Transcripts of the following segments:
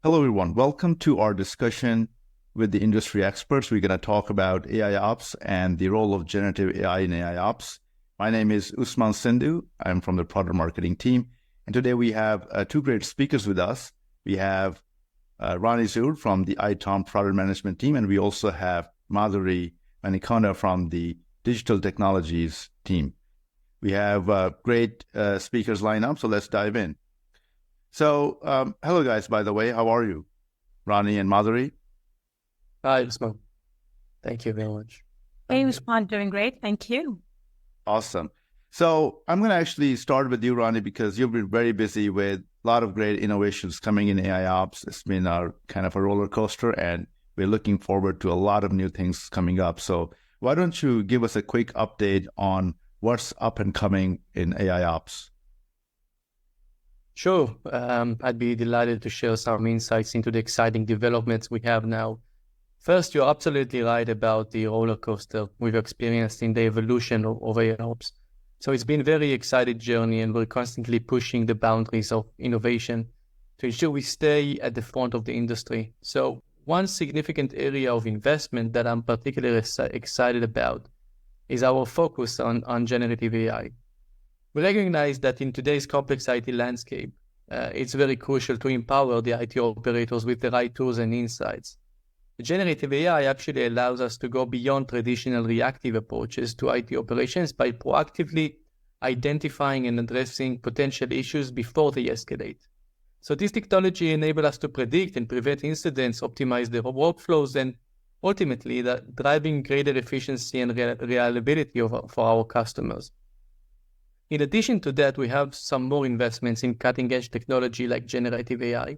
Hello, everyone. Welcome to our discussion with the industry experts. We're going to talk about AIOps and the role of generative AI in AIOps. My name is Usman Sindhu. I'm from the product marketing team. And today we have two great speakers with us. We have Ronnie Zur from the ITOM product management team, and we also have Madhuri Manikonda from the digital technologies team. We have great speakers lined up, so let's dive in. So, hello guys, by the way, how are you? Ronnie and Madhuri? Hi, Usman. Thank you very much. Hey, Usman, doing great. Thank you. Awesome. So I'm going to actually start with you, Ronnie, because you've been very busy with a lot of great innovations coming in AIOps. It's been our kind of a roller coaster, and we're looking forward to a lot of new things coming up. So why don't you give us a quick update on what's up and coming in AIOps? Sure. I'd be delighted to share some insights into the exciting developments we have now. First, you're absolutely right about the roller coaster we've experienced in the evolution of AIOps. So it's been a very exciting journey, and we're constantly pushing the boundaries of innovation to ensure we stay at the front of the industry. So one significant area of investment that I'm particularly excited about is our focus on generative AI. We recognize that in today's complex IT landscape, it's very crucial to empower the IT operators with the right tools and insights. Generative AI actually allows us to go beyond traditional reactive approaches to IT operations by proactively identifying and addressing potential issues before they escalate. So this technology enables us to predict and prevent incidents, optimize the workflows, and ultimately driving greater efficiency and reliability for our customers. In addition to that, we have some more investments in cutting-edge technology like generative AI.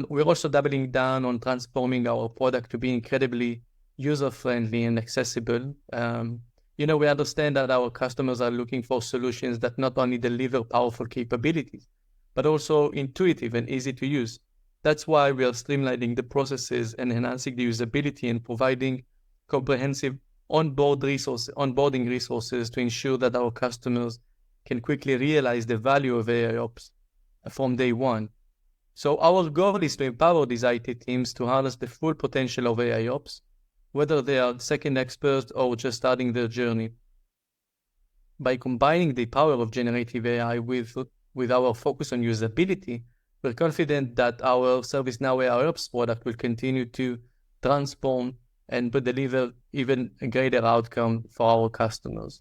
We're also doubling down on transforming our product to be incredibly user-friendly and accessible. We understand that our customers are looking for solutions that not only deliver powerful capabilities, but also intuitive and easy to use. That's why we are streamlining the processes and enhancing the usability and providing comprehensive onboarding resources to ensure that our customers can quickly realize the value of AIOps from day one. So our goal is to empower these IT teams to harness the full potential of AIOps, whether they are second experts or just starting their journey. By combining the power of generative AI with our focus on usability, we're confident that our ServiceNow AIOps product will continue to transform and deliver even a greater outcome for our customers.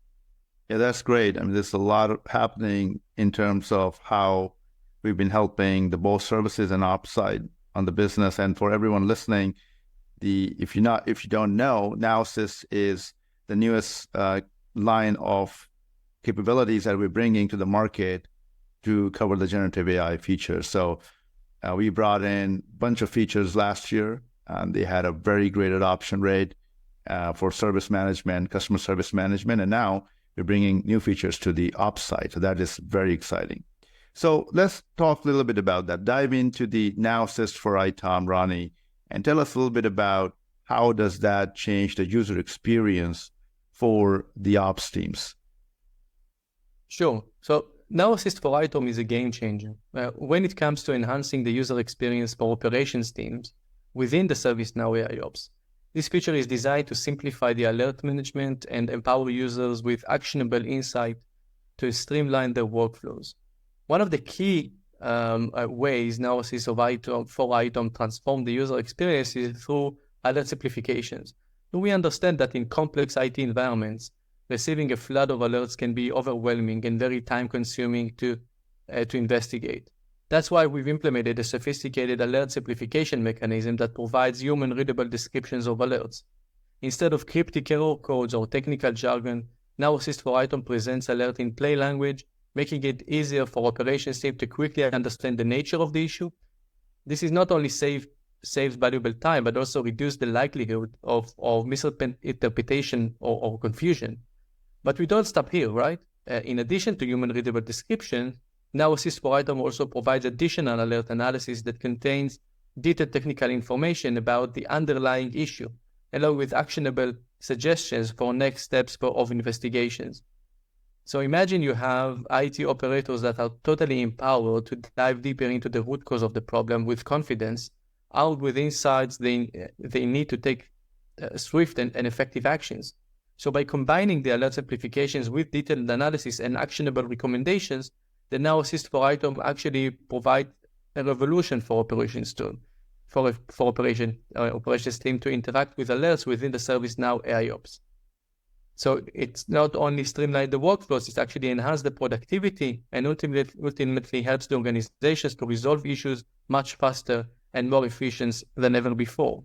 Yeah, that's great. I mean, there's a lot happening in terms of how we've been helping the both services and ops side on the business. And for everyone listening, if you don't know, Nowsys is the newest line of capabilities that we're bringing to the market to cover the generative AI features. So we brought in a bunch of features last year. They had a very great adoption rate for service management, customer service management, and now we're bringing new features to the ops side. So that is very exciting. So let's talk a little bit about that. Dive into the Nowsys for ITOM, Ronnie, and tell us a little bit about how does that change the user experience for the ops teams? Sure. So Nowsys for ITOM is a game changer. When it comes to enhancing the user experience for operations teams within the ServiceNow AIOps, this feature is designed to simplify the alert management and empower users with actionable insight to streamline their workflows. One of the key ways Nowsys for ITOM transform the user experience is through alert simplifications. We understand that in complex IT environments, receiving a flood of alerts can be overwhelming and very time-consuming to investigate. That's why we've implemented a sophisticated alert simplification mechanism that provides human-readable descriptions of alerts. Instead of cryptic error codes or technical jargon, Nowsys for ITOM presents alert in plain language, making it easier for operations team to quickly understand the nature of the issue. This is not only saves valuable time, but also reduces the likelihood of misinterpretation or confusion. But we don't stop here, right? In addition to human-readable description, Nowsys for ITOM also provides additional alert analysis that contains detailed technical information about the underlying issue, along with actionable suggestions for next steps of investigations. So imagine you have IT operators that are totally empowered to dive deeper into the root cause of the problem with confidence, armed with insights they need to take swift and effective actions. So by combining the alert simplifications with detailed analysis and actionable recommendations, the Now Assist for ITOM actually provide a revolution for operations tool, for operations team to interact with alerts within the ServiceNow AIOps. So it's not only streamline the workflows, it's actually enhance the productivity and ultimately helps the organizations to resolve issues much faster and more efficient than ever before.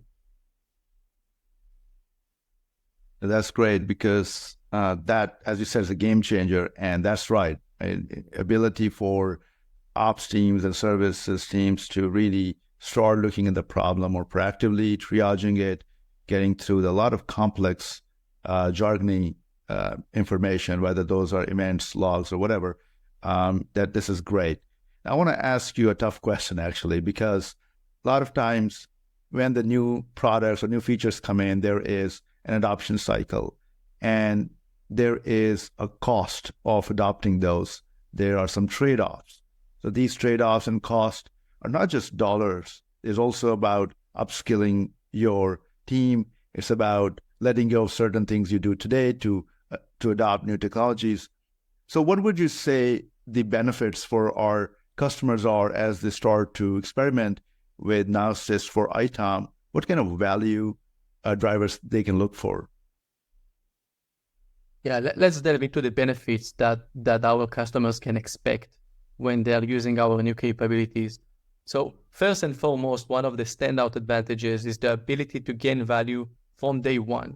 That's great because that, as you said, is a game changer. And that's right. Ability for ops teams and services teams to really start looking at the problem more proactively, triaging it, getting through a lot of complex jargony information, whether those are events, logs, or whatever, that this is great. I want to ask you a tough question, actually, because a lot of times when the new products or new features come in, there is an adoption cycle, and there is a cost of adopting those. There are some trade-offs. So these trade-offs and cost are not just dollars. It's also about upskilling your team. It's about letting go of certain things you do today to adopt new technologies. So what would you say the benefits for our customers are as they start to experiment with Now Assist for ITOM? What kind of value drivers they can look for? Yeah, let's delve into the benefits that our customers can expect when they are using our new capabilities. So first and foremost, one of the standout advantages is the ability to gain value from day one.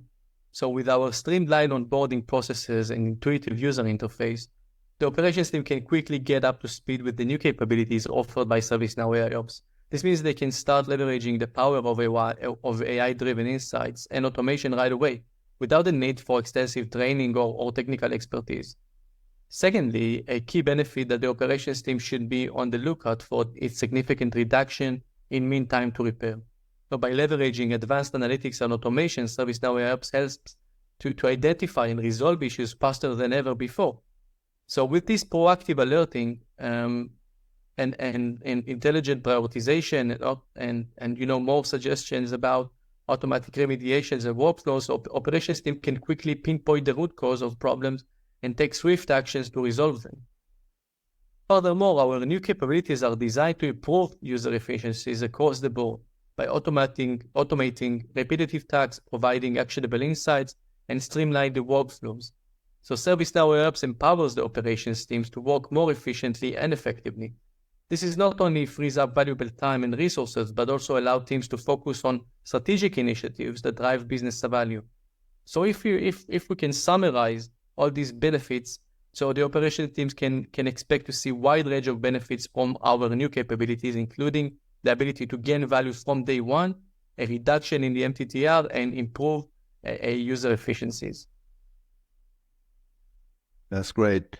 So with our streamlined onboarding processes and intuitive user interface, the operations team can quickly get up to speed with the new capabilities offered by ServiceNow AIOps. This means they can start leveraging the power of AI-driven insights and automation right away, without the need for extensive training or technical expertise. Secondly, a key benefit that the operations team should be on the lookout for is significant reduction in mean time to repair. So by leveraging advanced analytics and automation, ServiceNow AIOps helps to identify and resolve issues faster than ever before. So with this proactive alerting and intelligent prioritization and more suggestions about automatic remediations and workflows, operations team can quickly pinpoint the root cause of problems and take swift actions to resolve them. Furthermore, our new capabilities are designed to improve user efficiencies across the board by automating repetitive tasks, providing actionable insights, and streamline the workflows. So ServiceNow AIOps empowers the operations teams to work more efficiently and effectively. This is not only frees up valuable time and resources, but also allows teams to focus on strategic initiatives that drive business value. So if we can summarize all these benefits, so the operations teams can expect to see a wide range of benefits from our new capabilities, including the ability to gain value from day one, a reduction in the MTTR, and improve user efficiencies. That's great.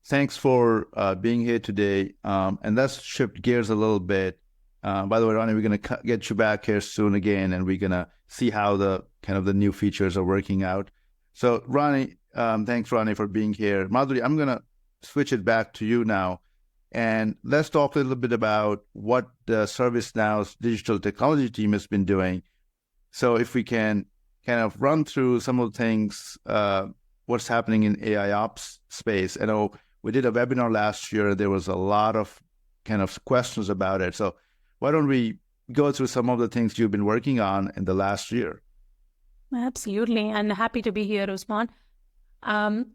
Thanks for being here today. And let's shift gears a little bit. By the way, Ronnie, we're going to get you back here soon again, and we're going to see how the new features are working out. So Ronnie, thanks, Ronnie, for being here. Madhuri, I'm going to switch it back to you now. And let's talk a little bit about what the ServiceNow's digital technology team has been doing. So if we can kind of run through some of the things, what's happening in AIOps space. I know we did a webinar last year. There was a lot of kind of questions about it. So why don't we go through some of the things you've been working on in the last year? Absolutely. And happy to be here, Usman.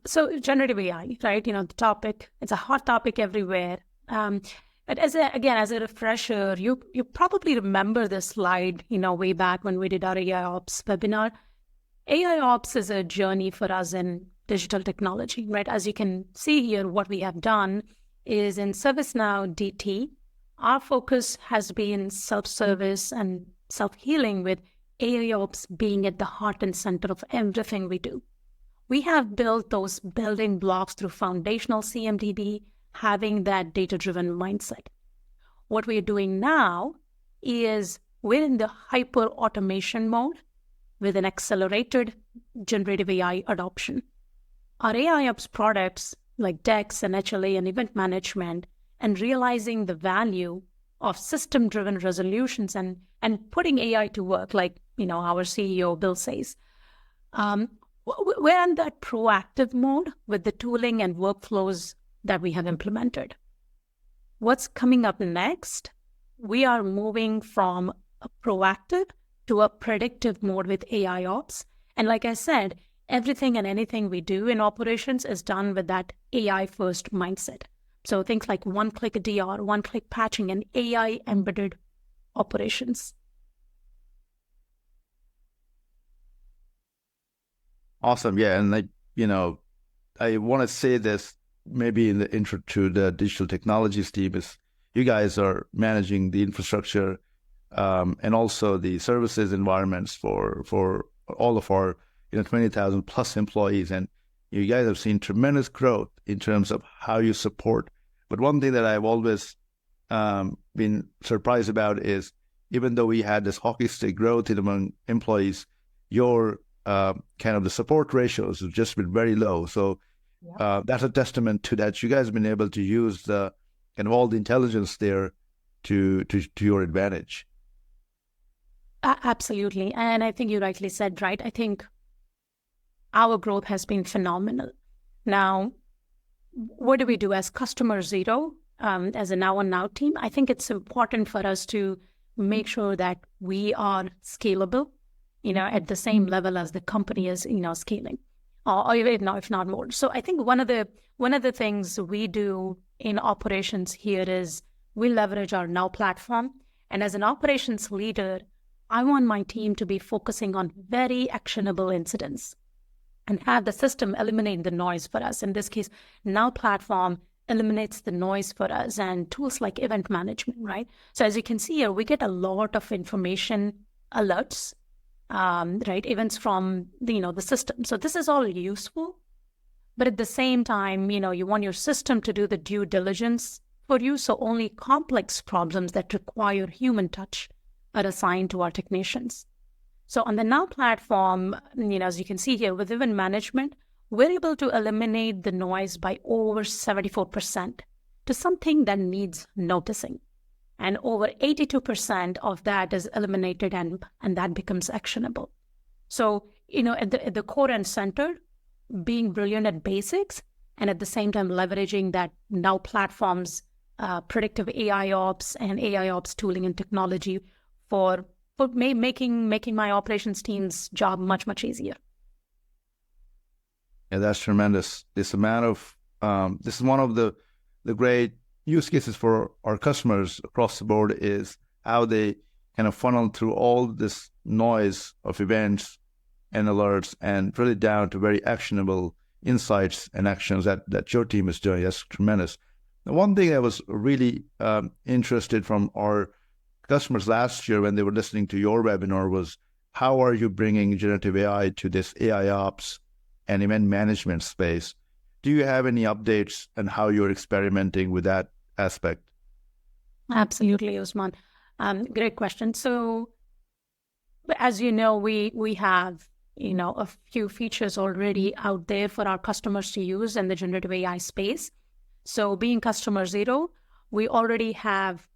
So generative AI, right? The topic, it's a hot topic everywhere. But as a refresher, you probably remember this slide, way back when we did our AIOps webinar. AIOps is a journey for us in digital technology, right? As you can see here, what we have done is in ServiceNow DT, our focus has been self-service and self-healing, with AIOps being at the heart and center of everything we do. We have built those building blocks through foundational CMDB, having that data-driven mindset. What we're doing now is we're in the hyper-automation mode with an accelerated generative AI adoption. Our AIOps products like decks and HLA and event management, and realizing the value of system-driven resolutions and putting AI to work, like our CEO Bill says. We're in that proactive mode with the tooling and workflows that we have implemented. What's coming up next? We are moving from a proactive to a predictive mode with AIOps. And like I said, everything and anything we do in operations is done with that AI-first mindset. So things like one-click DR, one-click patching, and AI-embedded operations. Awesome. Yeah. And I want to say this maybe in the intro to the digital technologies team is you guys are managing the infrastructure and also the services environments for all of our 20,000 plus employees, and you guys have seen tremendous growth in terms of how you support. But one thing that I've always been surprised about is even though we had this hockey stick growth among employees, your kind of the support ratios have just been very low. So that's a testament to that. You guys have been able to use the kind of all the intelligence there to your advantage. Absolutely. And I think you rightly said, right? I think our growth has been phenomenal. Now, what do we do as customer zero, as a now team? I think it's important for us to make sure that we are scalable, at the same level as the company is, scaling, or if not more. So I think one of the things we do in operations here is we leverage our Now platform. And as an operations leader, I want my team to be focusing on very actionable incidents and have the system eliminate the noise for us. In this case, Now platform eliminates the noise for us, and tools like event management, right? So as you can see here, we get a lot of information alerts, right? Events from the system. So this is all useful, but at the same time, you want your system to do the due diligence for you. So only complex problems that require human touch are assigned to our technicians. So on the Now platform, as you can see here with event management, we're able to eliminate the noise by over 74% to something that needs noticing. And over 82% of that is eliminated and that becomes actionable. So, at the core and center, being brilliant at basics and at the same time leveraging that Now platform's predictive AIOps and AIOps tooling and technology for making my operations team's job much, much easier. Yeah, that's tremendous. This amount of this is one of the great use cases for our customers across the board is how they kind of funnel through all this noise of events and alerts and drill it down to very actionable insights and actions that your team is doing. That's tremendous. The one thing I was really interested from our customers last year when they were listening to your webinar was how are you bringing generative AI to this AIOps and event management space? Do you have any updates on how you're experimenting with that aspect? Absolutely, Usman. Great question. So, as you know, we have a few features already out there for our customers to use in the generative AI space. So, being customer zero, we already have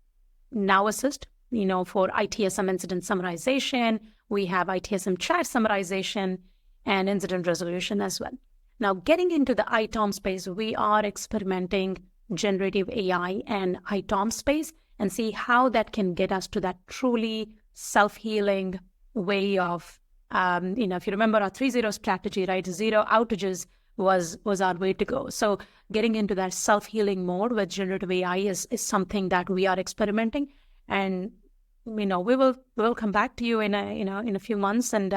Now Assist, for ITSM incident summarization. We have ITSM chat summarization and incident resolution as well. Now, getting into the ITOM space, we are experimenting generative AI and ITOM space and see how that can get us to that truly self-healing way of, if you remember our 3-0 strategy, right? 0 outages was our way to go. So getting into that self-healing mode with generative AI is something that we are experimenting, and we will come back to you in a few months and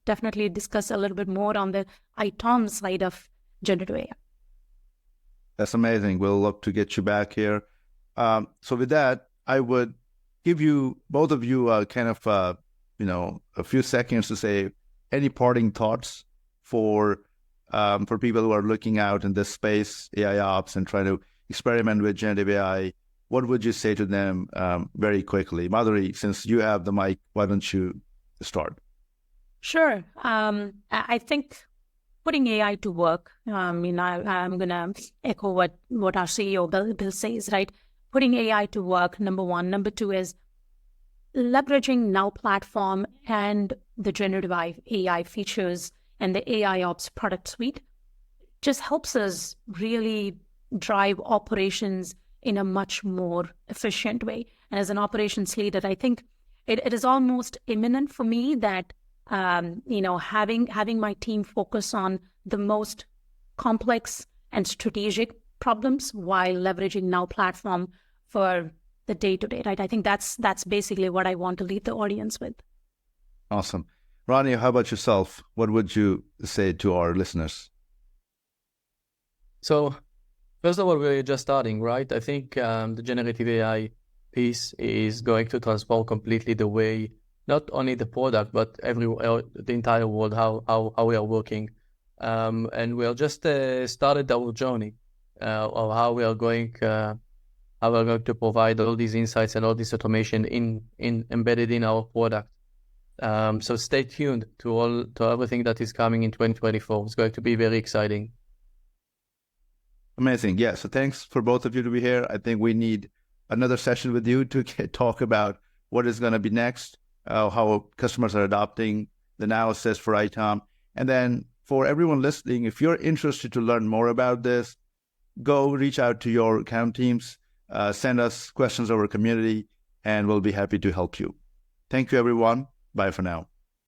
definitely discuss a little bit more on the ITOM side of generative AI. That's amazing. We'll look to get you back here. So with that, I would give you both of you kind of a few seconds to say any parting thoughts for people who are looking out in this space, AIOps, and trying to experiment with generative AI. What would you say to them very quickly? Madhuri, since you have the mic, why don't you start? Sure. I think putting AI to work. I'm going to echo what our CEO Bill says, right? Putting AI to work, number one. Number two is leveraging Now platform and the generative AI features and the AIOps product suite just helps us really drive operations in a much more efficient way. And as an operations leader, I think it is almost imminent for me that having my team focus on the most complex and strategic problems while leveraging Now platform for the day-to-day, right? I think that's basically what I want to leave the audience with. Awesome. Ronnie, how about yourself? What would you say to our listeners? So, first of all, we're just starting, right? I think the generative AI piece is going to transform completely the way, not only the product, but the entire world, how we are working. And we are just started our journey of how we are going to provide all these insights and all this automation embedded in our product. So stay tuned to everything that is coming in 2024. It's going to be very exciting. Amazing. Yeah. So thanks for both of you to be here. I think we need another session with you to talk about what is going to be next, how customers are adopting the Now Assist for ITOM. And then for everyone listening, if you're interested to learn more about this, go reach out to your account teams, send us questions over community, and we'll be happy to help you. Thank you, everyone. Bye for now.